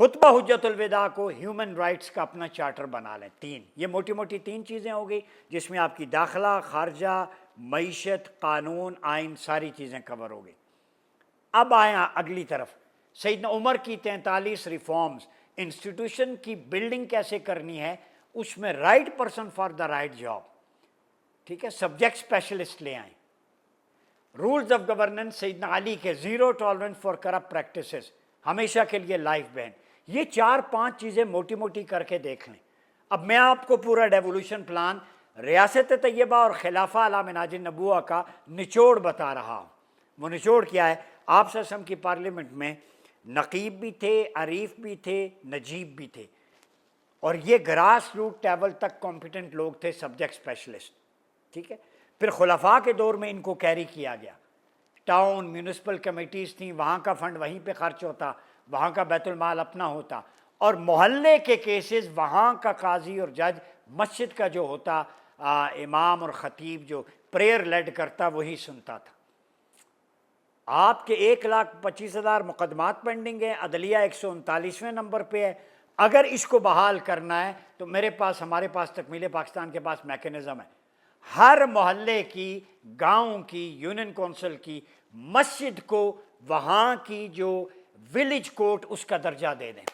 خطبہ حجت الوداع کو ہیومن رائٹس کا اپنا چارٹر بنا لیں. 3 یہ موٹی موٹی 3 چیزیں ہو گئی جس میں آپ کی داخلہ، خارجہ، معیشت، قانون، آئین ساری چیزیں کور ہو گئی. اب آئیں اگلی طرف، سیدنا عمر کی 43 ریفارمز، انسٹیٹیوشن کی بلڈنگ کیسے کرنی ہے، اس میں right person for the right job. ٹھیک ہے، سبجیکٹ اسپیشلسٹ لے آئیں. رولز آف گورننس سیدنا علی کے، zero tolerance for corrupt practices, ہمیشہ کے لیے لائف بین. یہ 4-5 چیزیں موٹی موٹی کر کے دیکھ لیں. اب میں آپ کو پورا ڈیولوشن پلان ریاست طیبہ اور خلافہ علی منہاج النبوہ کا نچوڑ بتا رہا ہوں. وہ نچوڑ کیا ہے؟ آپ صلی اللہ علیہ وسلم کی پارلیمنٹ میں نقیب بھی تھے، عریف بھی تھے، نجیب بھی تھے، اور یہ گراس روٹ لیول تک کمپیٹنٹ لوگ تھے، سبجیکٹ اسپیشلسٹ. ٹھیک ہے، پھر خلفاء کے دور میں ان کو کیری کیا گیا. ٹاؤن میونسپل کمیٹیز تھیں، وہاں کا فنڈ وہیں پہ خرچ ہوتا، وہاں کا بیت المال اپنا ہوتا، اور محلے کے کیسز وہاں کا قاضی اور جج، مسجد کا جو ہوتا امام اور خطیب جو پریئر لیڈ کرتا وہی سنتا تھا. آپ کے 1,25,000 مقدمات پینڈنگ ہیں، عدلیہ 139ویں نمبر پہ ہے. اگر اس کو بحال کرنا ہے تو ہمارے پاس تکمیل پاکستان کے پاس میکینزم ہے. ہر محلے کی، گاؤں کی، یونین کونسل کی، مسجد کو وہاں کی جو ولیج کورٹ اس کا درجہ دے دیں.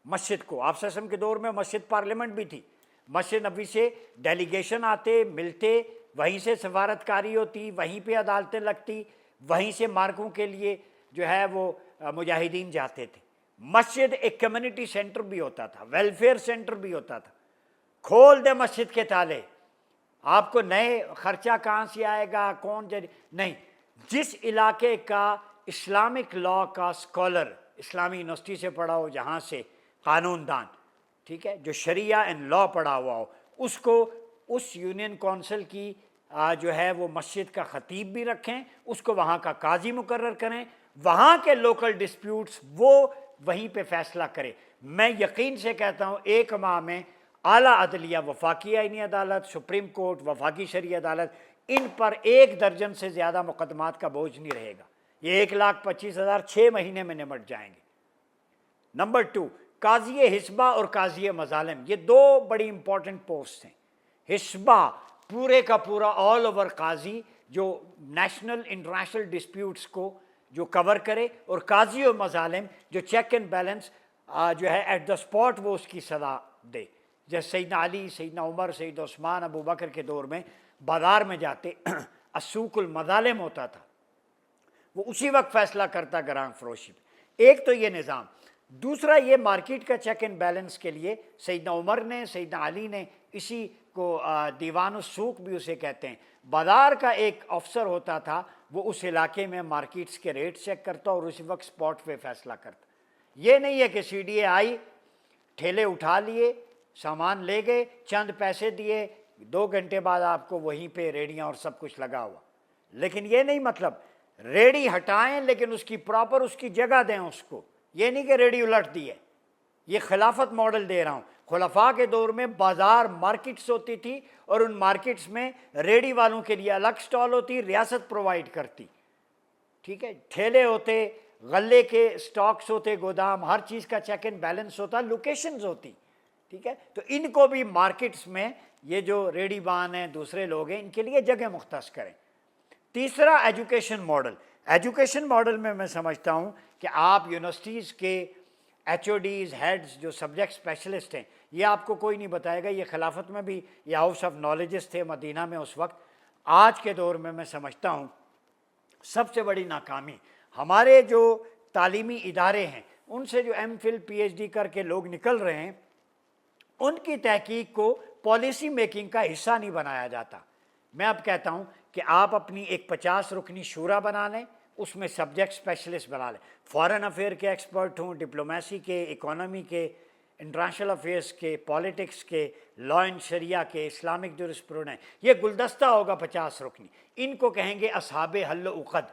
مسجد کو، آپ صلی اللہ علیہ وسلم کے دور میں مسجد پارلیمنٹ بھی تھی. مسجد نبوی سے ڈیلیگیشن آتے، ملتے، وہیں سے سفارتکاری ہوتی، وہیں پہ عدالتیں لگتی، وہیں سے مارکوں کے لیے جو ہے وہ مجاہدین جاتے تھے. مسجد ایک کمیونٹی سینٹر بھی ہوتا تھا، ویلفیئر سینٹر بھی ہوتا تھا. کھول دے مسجد کے تالے، آپ کو نئے خرچہ کہاں سے آئے گا، کون نہیں. جس علاقے کا اسلامک لا کا اسکالر، اسلامی یونیورسٹی سے پڑھا ہو، جہاں سے قانون دان، ٹھیک ہے، جو شریعہ اینڈ لا پڑھا ہوا ہو، اس کو اس یونین کونسل کی جو ہے وہ مسجد کا خطیب بھی رکھیں، اس کو وہاں کا قاضی مقرر کریں، وہاں کے لوکل ڈسپیوٹس وہ وہیں پہ فیصلہ کرے. میں یقین سے کہتا ہوں 1 ماہ میں اعلیٰ عدلیہ، وفاقی آئینی عدالت، سپریم کورٹ، وفاقی شرعی عدالت، ان پر 1 درجن سے زیادہ مقدمات کا بوجھ نہیں رہے گا. یہ 1,25,000 6 مہینے میں نمٹ جائیں گے. نمبر 2، قاضی حسبہ اور قاضی مظالم، یہ 2 بڑی امپورٹنٹ پوسٹ ہیں. حسبہ پورے کا پورا آل اوور قاضی جو نیشنل انٹرنیشنل ڈسپیوٹس کو جو کور کرے، اور قاضی و مظالم جو چیک اینڈ بیلنس جو ہے ایٹ دا اسپاٹ وہ اس کی سزا دے. جیسے سیدنا علی، سیدنا عمر، سیدنا عثمان، ابو بکر کے دور میں بازار میں جاتے السوق المظالم ہوتا تھا، وہ اسی وقت فیصلہ کرتا گراں فروشی پہ. ایک تو یہ نظام. دوسرا یہ مارکیٹ کا چیک اینڈ بیلنس کے لیے سیدنا عمر نے، سیدنا علی نے اسی کو دیوان السوق بھی اسے کہتے ہیں. بازار کا ایک افسر ہوتا تھا، وہ اس علاقے میں مارکیٹس کے ریٹ چیک کرتا اور اسی وقت اسپاٹ پہ فیصلہ کرتا. یہ نہیں ہے کہ سی ڈی اے آئی، ٹھیلے اٹھا لیے، سامان لے گئے، چند پیسے دیے، 2 گھنٹے بعد آپ کو وہیں پہ ریڑیاں اور سب کچھ لگا ہوا. لیکن یہ نہیں مطلب ریڑی ہٹائیں لیکن اس کی پراپر اس کی جگہ دیں اس کو. یہ نہیں کہ ریڑی الٹ دی ہے. یہ خلافت ماڈل دے رہا ہوں. خلفاء کے دور میں بازار مارکیٹس ہوتی تھی، اور ان مارکیٹس میں ریڑی والوں کے لیے الگ سٹال ہوتی، ریاست پرووائڈ کرتی. ٹھیک ہے، ٹھیلے ہوتے، غلے کے سٹاکس ہوتے، گودام، ہر چیز کا چیک اینڈ بیلنس ہوتا، لوکیشنز ہوتی. ٹھیک ہے، تو ان کو بھی مارکیٹس میں یہ جو ریڑی بان ہیں، دوسرے لوگ ہیں، ان کے لیے جگہ مختص کریں. تیسرا ایجوکیشن ماڈل. ایجوکیشن ماڈل میں میں سمجھتا ہوں کہ آپ یونیورسٹیز کے ایچ او ڈیز، ہیڈز جو سبجیکٹ اسپیشلسٹ ہیں، یہ آپ کو کوئی نہیں بتائے گا. یہ خلافت میں بھی یہ ہاؤس آف نالجز تھے مدینہ میں اس وقت. آج کے دور میں میں سمجھتا ہوں سب سے بڑی ناکامی ہمارے جو تعلیمی ادارے ہیں، ان سے جو M Phil P H D کر کے لوگ نکل رہے ہیں، ان کی تحقیق کو پالیسی میکنگ کا حصہ نہیں بنایا جاتا. میں اب کہتا ہوں کہ آپ اپنی ایک 50 رکنی شورا بنا لیں، اس میں سبجیکٹ اسپیشلسٹ بنا لیں. فارن افیئر کے ایکسپرٹ ہوں، ڈپلومیسی کے، اکانومی کے، انٹرنیشنل افیئرس کے، پالیٹکس کے، لا اینڈ شریعہ کے، اسلامک جورسپروڈنس. یہ گلدستہ ہوگا 50 رکنی. ان کو کہیں گے اصحاب حل و عقد.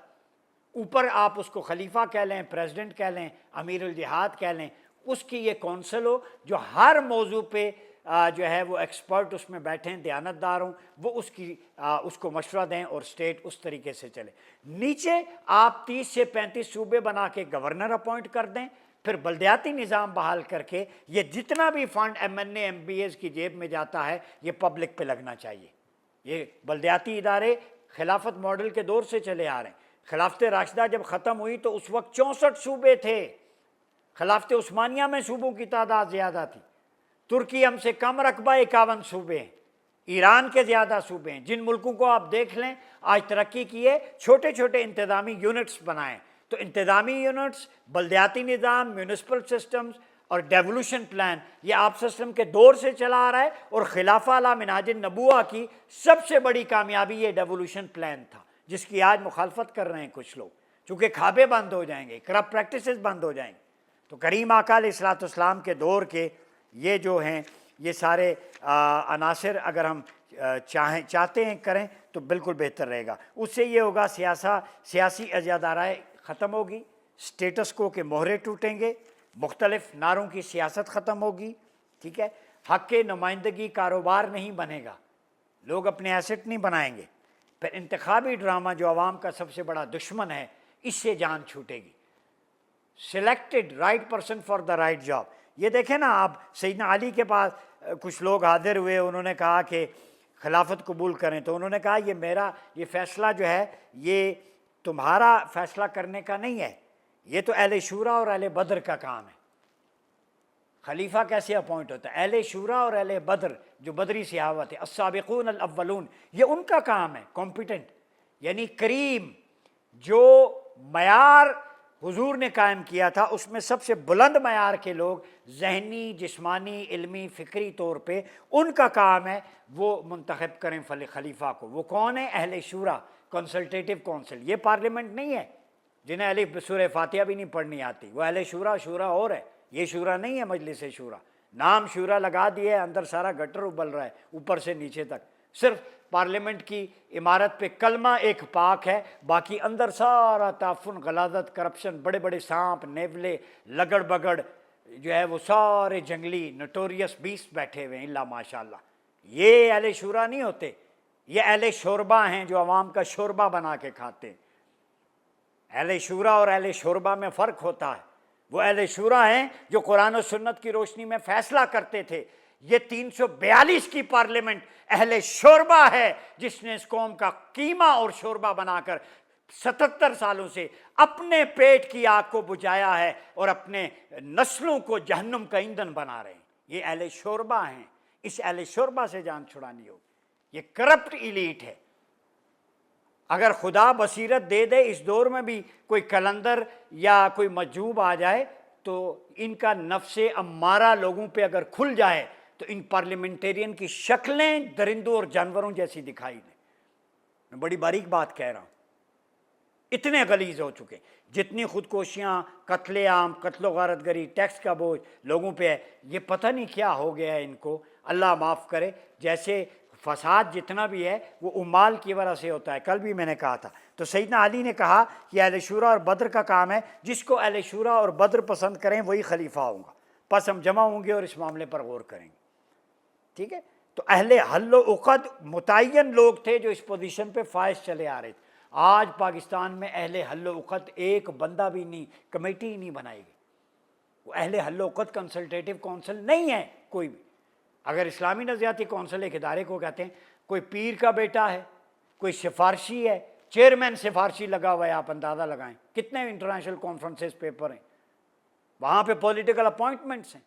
اوپر آپ اس کو خلیفہ کہہ لیں، پریزیڈنٹ کہہ لیں، امیر الجہاد کہہ لیں. اس کی یہ کونسل ہو جو ہر موضوع پہ جو ہے وہ ایکسپرٹ اس میں بیٹھیں، دیانتدار ہوں، وہ اس کو مشورہ دیں اور اسٹیٹ اس طریقے سے چلے. نیچے آپ 30 سے 35 صوبے بنا کے گورنر اپوائنٹ کر دیں. پھر بلدیاتی نظام بحال کر کے یہ جتنا بھی fund M N A M B As کی جیب میں جاتا ہے یہ پبلک پہ لگنا چاہیے. یہ بلدیاتی ادارے خلافت ماڈل کے دور سے چلے آ رہے ہیں. خلافت راشدہ جب ختم ہوئی تو اس وقت 64 صوبے تھے. خلافت عثمانیہ میں صوبوں کی تعداد زیادہ تھی. ترکی ہم سے کم رقبہ 51 صوبے ہیں. ایران کے زیادہ صوبے ہیں. جن ملکوں کو آپ دیکھ لیں آج ترقی کیے، چھوٹے چھوٹے انتظامی یونٹس بنائیں. تو انتظامی یونٹس، بلدیاتی نظام، میونسپل سسٹمز اور ڈیولوشن پلان یہ آپ سسٹم کے دور سے چلا آ رہا ہے. اور خلافہ علی منہاج النبوہ کی سب سے بڑی کامیابی یہ ڈیولوشن پلان تھا، جس کی آج مخالفت کر رہے ہیں کچھ لوگ، چونکہ کھابے بند ہو جائیں گے، کرپٹ پریکٹسز بند ہو جائیں گے. تو کریم آقا علیہ الصلوۃ والسلام کے دور کے یہ جو ہیں یہ سارے عناصر اگر ہم چاہتے ہیں کریں تو بالکل بہتر رہے گا. اس سے یہ ہوگا سیاسی اجادارائے ختم ہوگی، سٹیٹس کو کے مہرے ٹوٹیں گے، مختلف نعروں کی سیاست ختم ہوگی. ٹھیک ہے، حق کے نمائندگی کاروبار نہیں بنے گا، لوگ اپنے ایسٹ نہیں بنائیں گے. پھر انتخابی ڈرامہ جو عوام کا سب سے بڑا دشمن ہے، اس سے جان چھوٹے گی. Selected right person for the right job. یہ دیکھیں نا آپ، سیدنا علی کے پاس کچھ لوگ حاضر ہوئے، انہوں نے کہا کہ خلافت قبول کریں، تو انہوں نے کہا یہ فیصلہ جو ہے یہ تمہارا فیصلہ کرنے کا نہیں ہے، یہ تو اہل شورا اور اہل بدر کا کام ہے. خلیفہ کیسے اپوائنٹ ہوتا ہے؟ اہل شورا اور اہل بدر جو بدری صحابہ تھے، السابقون الاولون، یہ ان کا کام ہے. کمپیٹنٹ یعنی کریم، جو معیار حضور نے قائم کیا تھا اس میں سب سے بلند معیار کے لوگ ذہنی، جسمانی، علمی، فکری طور پہ ان کا کام ہے وہ منتخب کریں خلیفہ کو. وہ کون ہے؟ اہل شورا، کنسلٹیٹو کونسل. یہ پارلیمنٹ نہیں ہے جنہیں اہل سورہ فاتحہ بھی نہیں پڑھنی آتی، وہ اہل شورا. شورا اور ہے، یہ شورا نہیں ہے مجلس شورا. نام شورا لگا دیے، اندر سارا گٹر ابل رہا ہے اوپر سے نیچے تک. صرف پارلیمنٹ کی عمارت پہ کلمہ ایک پاک ہے، باقی اندر سارا تعفن، غلاظت، کرپشن، بڑے بڑے سانپ، نیولے، لگڑ بگڑ جو ہے وہ سارے جنگلی نوٹوریس بیسٹ بیٹھے ہوئے ہیں الا ماشاء اللہ. یہ اہل شورا نہیں ہوتے، یہ اہل شوربا ہیں جو عوام کا شوربا بنا کے کھاتے ہیں. اہل شورا اور اہل شوربا میں فرق ہوتا ہے. وہ اہل شورا ہیں جو قرآن و سنت کی روشنی میں فیصلہ کرتے تھے. یہ 342 کی پارلیمنٹ اہل شوربا ہے جس نے اس قوم کا قیمہ اور شوربا بنا کر 77 سالوں سے اپنے پیٹ کی آگ کو بجھایا ہے اور اپنے نسلوں کو جہنم کا ایندھن بنا رہے ہیں. یہ اہل شوربا ہیں. اس اہل شوربا سے جان چھڑانی ہوگی. یہ کرپٹ ایلیٹ ہے. اگر خدا بصیرت دے دے اس دور میں بھی کوئی کلندر یا کوئی مجوب آ جائے تو ان کا نفس امارہ لوگوں پہ اگر کھل جائے تو ان پارلیمنٹیرین کی شکلیں درندوں اور جانوروں جیسی دکھائی دیں. میں بڑی باریک بات کہہ رہا ہوں. اتنے غلیظ ہو چکے، جتنی خودکشیاں، قتل عام، قتل و غارت گری، ٹیکس کا بوجھ لوگوں پہ ہے. یہ پتہ نہیں کیا ہو گیا ہے ان کو، اللہ معاف کرے. جیسے فساد جتنا بھی ہے وہ امال کی وجہ سے ہوتا ہے. کل بھی میں نے کہا تھا. تو سیدنا علی نے کہا کہ اہل شورا اور بدر کا کام ہے، جس کو اہل شورا اور بدر پسند کریں وہی خلیفہ ہوں گا. پس ہم جمع ہوں گے اور اس معاملے پر غور کریں گے. ٹھیک ہے. تو اہل حل و عقد متعین لوگ تھے جو اس پوزیشن پہ فائز چلے آ رہے تھے. آج پاکستان میں اہل حل و عقد ایک بندہ بھی نہیں، کمیٹی ہی نہیں بنائی گئی. وہ اہل حل و عقد کنسلٹیٹو کونسل نہیں ہے کوئی بھی. اگر اسلامی نظریاتی کونسل ایک ادارے کو کہتے ہیں، کوئی پیر کا بیٹا ہے، کوئی سفارشی ہے، چیئرمین سفارشی لگا ہوا ہے، آپ اندازہ لگائیں کتنے انٹرنیشنل کانفرنسز پیپر ہیں وہاں پہ، پولیٹیکل اپوائنٹمنٹس ہیں.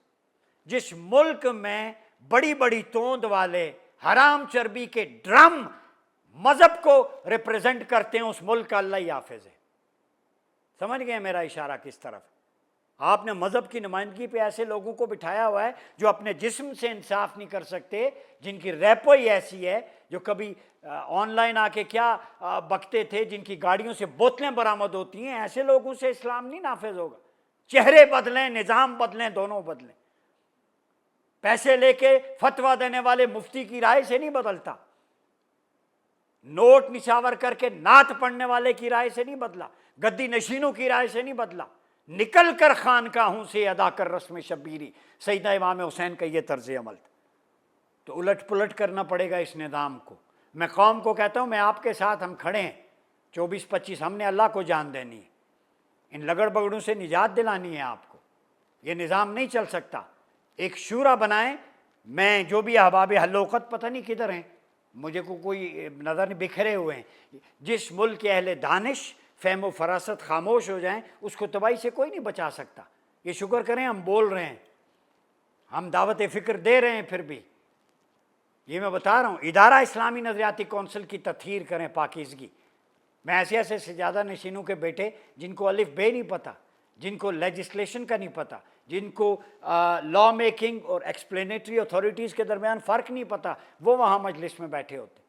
جس ملک میں بڑی بڑی توند والے حرام چربی کے ڈرم مذہب کو ریپرزینٹ کرتے ہیں، اس ملک کا اللہ ہی حافظ ہے. سمجھ گئے میرا اشارہ کس طرف؟ آپ نے مذہب کی نمائندگی پہ ایسے لوگوں کو بٹھایا ہوا ہے جو اپنے جسم سے انصاف نہیں کر سکتے، جن کی ریپو ہی ایسی ہے، جو کبھی آن لائن آ کے کیا بکتے تھے، جن کی گاڑیوں سے بوتلیں برآمد ہوتی ہیں. ایسے لوگوں سے اسلام نہیں نافذ ہوگا. چہرے بدلیں، نظام بدلیں، دونوں بدلیں. پیسے لے کے فتویٰ دینے والے مفتی کی رائے سے نہیں بدلتا. نوٹ نشاور کر کے نعت پڑھنے والے کی رائے سے نہیں بدلا. گدی نشینوں کی رائے سے نہیں بدلا. نکل کر خانقاہوں سے ادا کر رسم شبیری، سیدنا امام حسین کا یہ طرز عمل تھا. تو الٹ پلٹ کرنا پڑے گا اس نظام کو. میں قوم کو کہتا ہوں، میں آپ کے ساتھ، ہم کھڑے ہیں. 24-25 ہم نے اللہ کو جان دینی ہے. ان لگڑ بگڑوں سے نجات دلانی ہے آپ کو. یہ نظام نہیں چل سکتا۔ ایک شورا بنائیں، میں جو بھی احباب حلوقت پتہ نہیں کدھر ہیں، مجھے کو کوئی نظر نہیں، بکھرے ہوئے ہیں، جس ملک کے اہل دانش فہم و فراست خاموش ہو جائیں اس کو تباہی سے کوئی نہیں بچا سکتا۔ یہ شکر کریں ہم بول رہے ہیں، ہم دعوت فکر دے رہے ہیں، پھر بھی یہ میں بتا رہا ہوں ادارہ اسلامی نظریاتی کونسل کی تطہیر کریں، پاکیزگی۔ میں ایسے ایسے سجادہ نشینوں کے بیٹے جن کو الف بے نہیں پتہ، جن کو لیجسلیشن کا نہیں پتہ، جن کو لا میکنگ اور ایکسپلینیٹری اتھارٹیز کے درمیان فرق نہیں پتہ، وہ وہاں مجلس میں بیٹھے ہوتے۔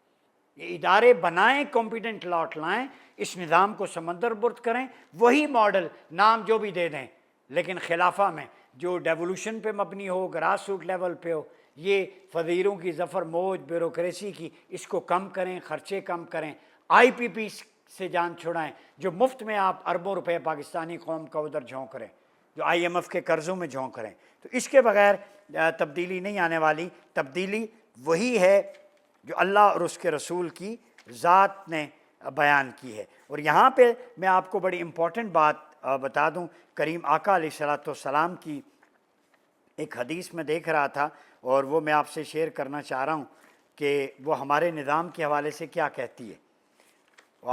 یہ ادارے بنائیں، کمپیٹنٹ لاٹ لائیں، اس نظام کو سمندر برد کریں، وہی ماڈل نام جو بھی دے دیں، لیکن خلافہ میں جو ڈیولوشن پہ مبنی ہو، گراس روٹ لیول پہ ہو، یہ فقیروں کی ظفر موج بیوروکریسی کی، اس کو کم کریں، خرچے کم کریں، آئی پی پی سے جان چھڑائیں، جو مفت میں آپ اربوں روپے پاکستانی قوم کا ادھر جھونک رہے ہیں، جو آئی ایم ایف کے قرضوں میں جھونک رہے ہیں۔ تو اس کے بغیر تبدیلی نہیں آنے والی۔ تبدیلی وہی ہے جو اللہ اور اس کے رسول کی ذات نے بیان کی ہے۔ اور یہاں پہ میں آپ کو بڑی امپورٹنٹ بات بتا دوں، کریم آقا علیہ الصلوۃ والسلام کی ایک حدیث میں دیکھ رہا تھا، اور وہ میں آپ سے شیئر کرنا چاہ رہا ہوں کہ وہ ہمارے نظام کے حوالے سے کیا کہتی ہے۔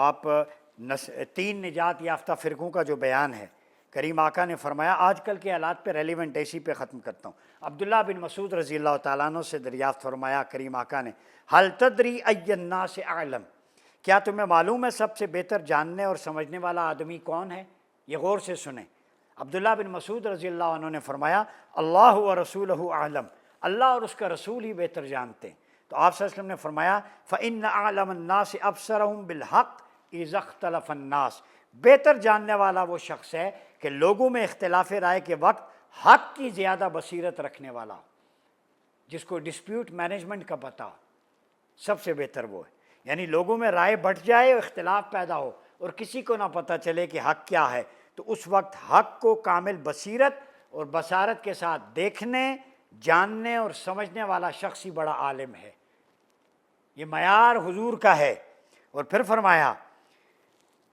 آپ تین نجات یافتہ فرقوں کا جو بیان ہے، کریم آقا نے فرمایا، آج کل کے حالات پہ ریلیونٹ اسی پہ ختم کرتا ہوں۔ عبداللہ بن مسعود رضی اللہ تعالیٰ عنہ سے دریافت فرمایا کریم آقا نے، حل تدری ای الناس اعلم، کیا تمہیں معلوم ہے سب سے بہتر جاننے اور سمجھنے والا آدمی کون ہے؟ یہ غور سے سنیں۔ عبداللہ بن مسعود رضی اللہ عنہ نے فرمایا، اللہ و رسولہ اعلم، اللہ اور اس کا رسول ہی بہتر جانتے ہیں۔ تو آپ صلی اللہ علیہ وسلم نے فرمایا، فإن اعلم الناس ابصرهم بالحق اذا اختلف الناس، بہتر جاننے والا وہ شخص ہے کہ لوگوں میں اختلاف رائے کے وقت حق کی زیادہ بصیرت رکھنے والا ہو، جس کو ڈسپیوٹ مینجمنٹ کا پتہ ہو، سب سے بہتر وہ ہے۔ یعنی لوگوں میں رائے بٹ جائے، اختلاف پیدا ہو اور کسی کو نہ پتہ چلے کہ حق کیا ہے، تو اس وقت حق کو کامل بصیرت اور بصارت کے ساتھ دیکھنے، جاننے اور سمجھنے والا شخص ہی بڑا عالم ہے۔ یہ معیار حضور کا ہے۔ اور پھر فرمایا،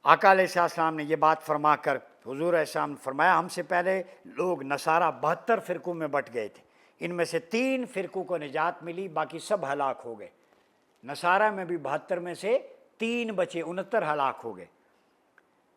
آقا علیہ السلام نے یہ بات فرما کر حضور علیہ السلام نے فرمایا، ہم سے پہلے لوگ نصارہ 72 فرقوں میں بٹ گئے تھے، ان میں سے 3 فرقوں کو نجات ملی، باقی سب ہلاک ہو گئے۔ نصارہ میں بھی 72 میں سے 3 بچے، 69 ہلاک ہو گئے۔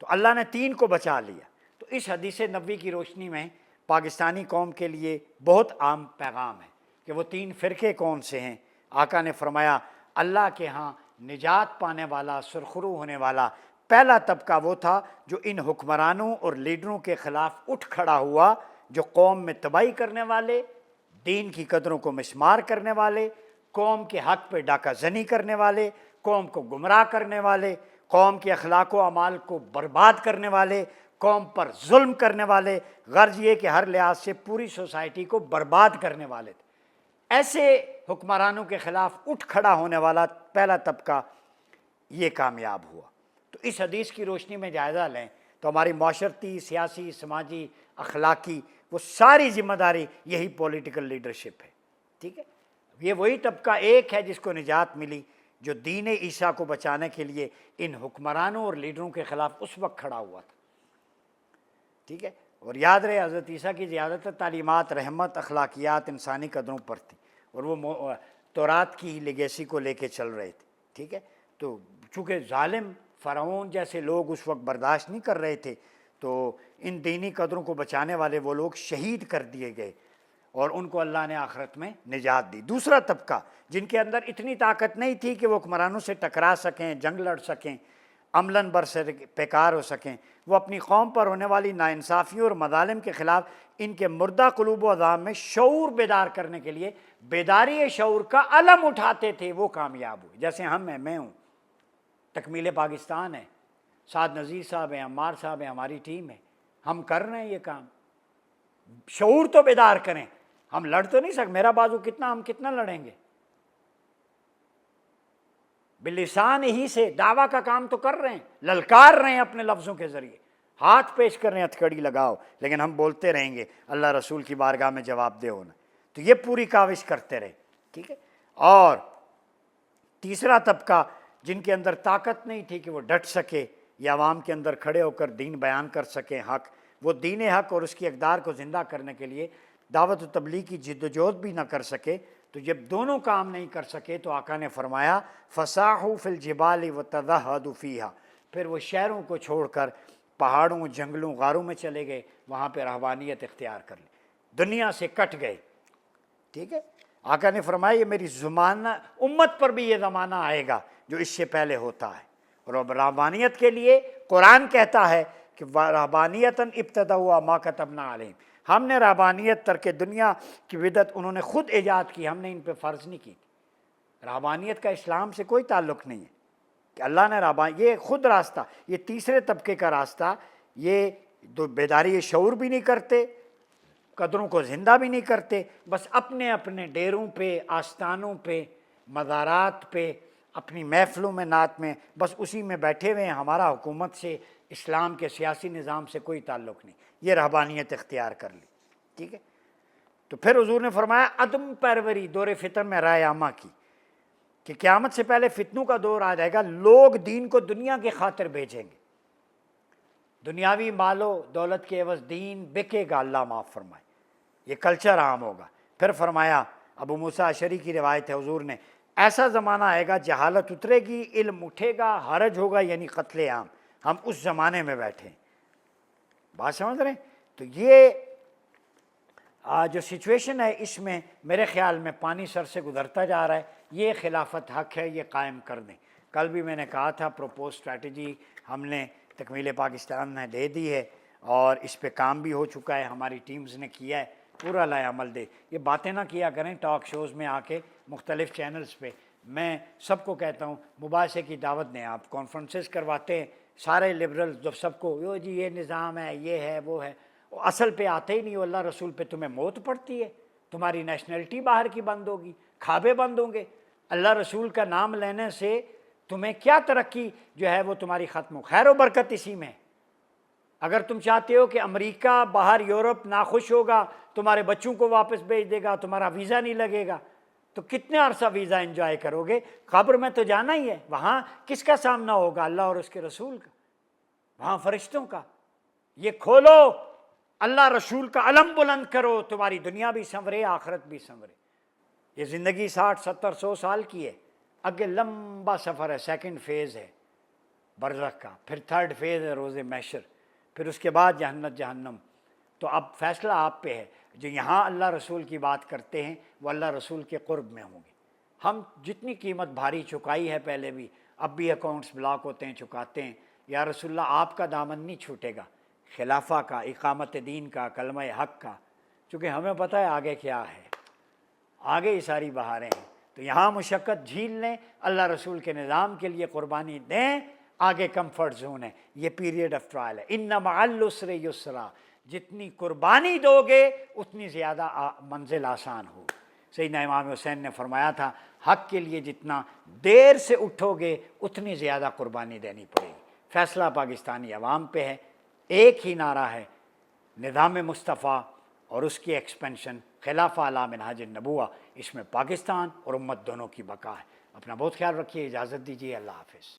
تو اللہ نے 3 کو بچا لیا۔ تو اس حدیث نبوی کی روشنی میں پاکستانی قوم کے لیے بہت عام پیغام ہے کہ وہ 3 فرقے کون سے ہیں۔ آقا نے فرمایا، اللہ کے ہاں نجات پانے والا، سرخرو ہونے والا پہلا طبقہ وہ تھا جو ان حکمرانوں اور لیڈروں کے خلاف اٹھ کھڑا ہوا، جو قوم میں تباہی کرنے والے، دین کی قدروں کو مسمار کرنے والے، قوم کے حق پہ ڈاکہ زنی کرنے والے، قوم کو گمراہ کرنے والے، قوم کے اخلاق و اعمال کو برباد کرنے والے، قوم پر ظلم کرنے والے، غرض یہ کہ ہر لحاظ سے پوری سوسائٹی کو برباد کرنے والے تھے۔ ایسے حکمرانوں کے خلاف اٹھ کھڑا ہونے والا پہلا طبقہ یہ کامیاب ہوا۔ تو اس حدیث کی روشنی میں جائزہ لیں تو ہماری معاشرتی، سیاسی، سماجی، اخلاقی وہ ساری ذمہ داری یہی پولیٹیکل لیڈرشپ ہے، ٹھیک ہے۔ یہ وہی طبقہ ایک ہے جس کو نجات ملی، جو دین عیسیٰ کو بچانے کے لیے ان حکمرانوں اور لیڈروں کے خلاف اس وقت کھڑا ہوا تھا، ٹھیک ہے۔ اور یاد رہے حضرت عیسیٰ کی زیادہ تر تعلیمات رحمت، اخلاقیات، انسانی قدروں پر تھی، اور وہ تورات کی لیگیسی کو لے کے چل رہے تھے، ٹھیک ہے۔ تو چونکہ ظالم فرعون جیسے لوگ اس وقت برداشت نہیں کر رہے تھے، تو ان دینی قدروں کو بچانے والے وہ لوگ شہید کر دیے گئے، اور ان کو اللہ نے آخرت میں نجات دی۔ دوسرا طبقہ جن کے اندر اتنی طاقت نہیں تھی کہ وہ حکمرانوں سے ٹکرا سکیں، جنگ لڑ سکیں، عملاً برسر پیکار ہو سکیں، وہ اپنی قوم پر ہونے والی ناانصافیوں اور مظالم کے خلاف ان کے مردہ قلوب و اذہان میں شعور بیدار کرنے کے لیے بیداری شعور کا علم اٹھاتے تھے، وہ کامیاب ہوئے۔ جیسے ہم ہیں، میں ہوں، تکمیل پاکستان ہے، سعد نذیر صاحب ہیں، عمار صاحب ہیں، ہماری ٹیم ہے، ہم کر رہے ہیں یہ کام۔ شعور تو بیدار کریں، ہم لڑ تو نہیں سکتے، میرا بازو کتنا، ہم کتنا لڑیں گے؟ بلسان ہی سے دعویٰ کا کام تو کر رہے ہیں، للکار رہے ہیں اپنے لفظوں کے ذریعے، ہاتھ پیش کر رہے ہیں ہتھکڑی لگاؤ، لیکن ہم بولتے رہیں گے اللہ رسول کی بارگاہ میں جواب دہ ہونا۔ تو یہ پوری کاوش کرتے رہے، ٹھیک ہے۔ اور تیسرا طبقہ جن کے اندر طاقت نہیں تھی کہ وہ ڈٹ سکے یا عوام کے اندر کھڑے ہو کر دین بیان کر سکیں، حق، وہ دین حق اور اس کی اقدار کو زندہ کرنے کے لیے دعوت و تبلیغ کی جد و جہد بھی نہ کر سکے، تو جب دونوں کام نہیں کر سکے تو آقا نے فرمایا فَصَاحُوا فِي الْجِبَالِ وَتَزَهَّدُوا فِيهَا، پھر وہ شہروں کو چھوڑ کر پہاڑوں، جنگلوں، غاروں میں چلے گئے، وہاں پہ رہبانیت اختیار کر لی، دنیا سے کٹ گئے۔ ٹھیک ہے، آقا نے فرمایا یہ میری زمانہ امت پر بھی یہ زمانہ آئے گا جو اس سے پہلے ہوتا ہے، اور اب رہبانیت کے لیے قرآن کہتا ہے کہ رہبانیتاً ابتدعوا ما کتبنا علیہم، ہم نے رہبانیت ترک دنیا کی بدعت انہوں نے خود ایجاد کی، ہم نے ان پہ فرض نہیں کی۔ رہبانیت کا اسلام سے کوئی تعلق نہیں ہے کہ اللہ نے یہ خود راستہ، یہ تیسرے طبقے کا راستہ، یہ بیداری شعور بھی نہیں کرتے، قدروں کو زندہ بھی نہیں کرتے، بس اپنے اپنے ڈیروں پہ، آستانوں پہ، مزارات پہ، اپنی محفلوں میں، نعت میں، بس اسی میں بیٹھے ہوئے ہیں۔ ہمارا حکومت سے، اسلام کے سیاسی نظام سے کوئی تعلق نہیں، یہ رہبانیت اختیار کر لی۔ ٹھیک ہے، تو پھر حضور نے فرمایا عدم پیروری دور فتن میں رائے عامہ کی، کہ قیامت سے پہلے فتنوں کا دور آ جائے گا، لوگ دین کو دنیا کی خاطر بیچیں گے، دنیاوی مال و دولت کے عوض دین بکے گا، اللہ معاف فرمائے، یہ کلچر عام ہوگا۔ پھر فرمایا، ابو موسیٰ اشعری کی روایت ہے، حضور نے ایسا زمانہ آئے گا جہالت اترے گی، علم اٹھے گا، حرج ہوگا، یعنی قتل عام۔ ہم اس زمانے میں بیٹھے ہیں، بات سمجھ رہے ہیں؟ تو یہ جو سچویشن ہے، اس میں میرے خیال میں پانی سر سے گزرتا جا رہا ہے، یہ خلافت حق ہے، یہ قائم کر دیں۔ کل بھی میں نے کہا تھا پروپوز اسٹریٹجی ہم نے تکمیل پاکستان میں دے دی ہے، اور اس پہ کام بھی ہو چکا ہے، ہماری ٹیمز نے کیا ہے، پورا لائے عمل دے۔ یہ باتیں نہ کیا کریں ٹاک شوز میں آ کے، مختلف چینلز پہ۔ میں سب کو کہتا ہوں مباحثے کی دعوت دیں، آپ کانفرنسز کرواتے ہیں، سارے لبرل جب سب کو یو جی یہ نظام ہے، یہ ہے، وہ ہے، اصل پہ آتے ہی نہیں ہو، اللہ رسول پہ تمہیں موت پڑتی ہے، تمہاری نیشنلٹی باہر کی بند ہوگی، کھابے بند ہوں گے، اللہ رسول کا نام لینے سے تمہیں کیا ترقی جو ہے وہ تمہاری ختم ہو، خیر و برکت اسی میں۔ اگر تم چاہتے ہو کہ امریکہ باہر یورپ ناخوش ہوگا، تمہارے بچوں کو واپس بھیج دے گا، تمہارا ویزا نہیں لگے گا، تو کتنے عرصہ ویزا انجوائے کرو گے؟ قبر میں تو جانا ہی ہے، وہاں کس کا سامنا ہوگا؟ اللہ اور اس کے رسول کا، وہاں فرشتوں کا۔ یہ کھولو، اللہ رسول کا علم بلند کرو، تمہاری دنیا بھی سنورے، آخرت بھی سنورے۔ یہ زندگی 60 70 100 سال کی ہے، آگے لمبا سفر ہے، سیکنڈ فیز ہے برزخ کا، پھر تھرڈ فیز ہے روز محشر، پھر اس کے بعد جہنت جہنم۔ تو اب فیصلہ آپ پہ ہے، جو یہاں اللہ رسول کی بات کرتے ہیں وہ اللہ رسول کے قرب میں ہوں گے۔ ہم جتنی قیمت بھاری چکائی ہے پہلے بھی، اب بھی اکاؤنٹس بلاک ہوتے ہیں، چکاتے ہیں، یا رسول اللہ آپ کا دامن نہیں چھوٹے گا، خلافہ کا، اقامت دین کا، کلمہ حق کا، چونکہ ہمیں پتہ ہے آگے کیا ہے، آگے یہ ساری بہاریں ہیں۔ تو یہاں مشقت جھیل لیں، اللہ رسول کے نظام کے لیے قربانی دیں، آگے کمفرٹ زون ہے، یہ پیریڈ آف ٹرائل ہے۔ ان مع العسر یسرا، جتنی قربانی دو گے اتنی زیادہ منزل آسان ہو۔ سیدنا امام حسین نے فرمایا تھا حق کے لیے جتنا دیر سے اٹھو گے اتنی زیادہ قربانی دینی پڑے گی۔ فیصلہ پاکستانی عوام پہ ہے، ایک ہی نعرہ ہے، نظام مصطفیٰ اور اس کی ایکسپینشن، خلافہ علی منہاج النبوہ، اس میں پاکستان اور امت دونوں کی بقا ہے۔ اپنا بہت خیال رکھیے، اجازت دیجیے، اللہ حافظ۔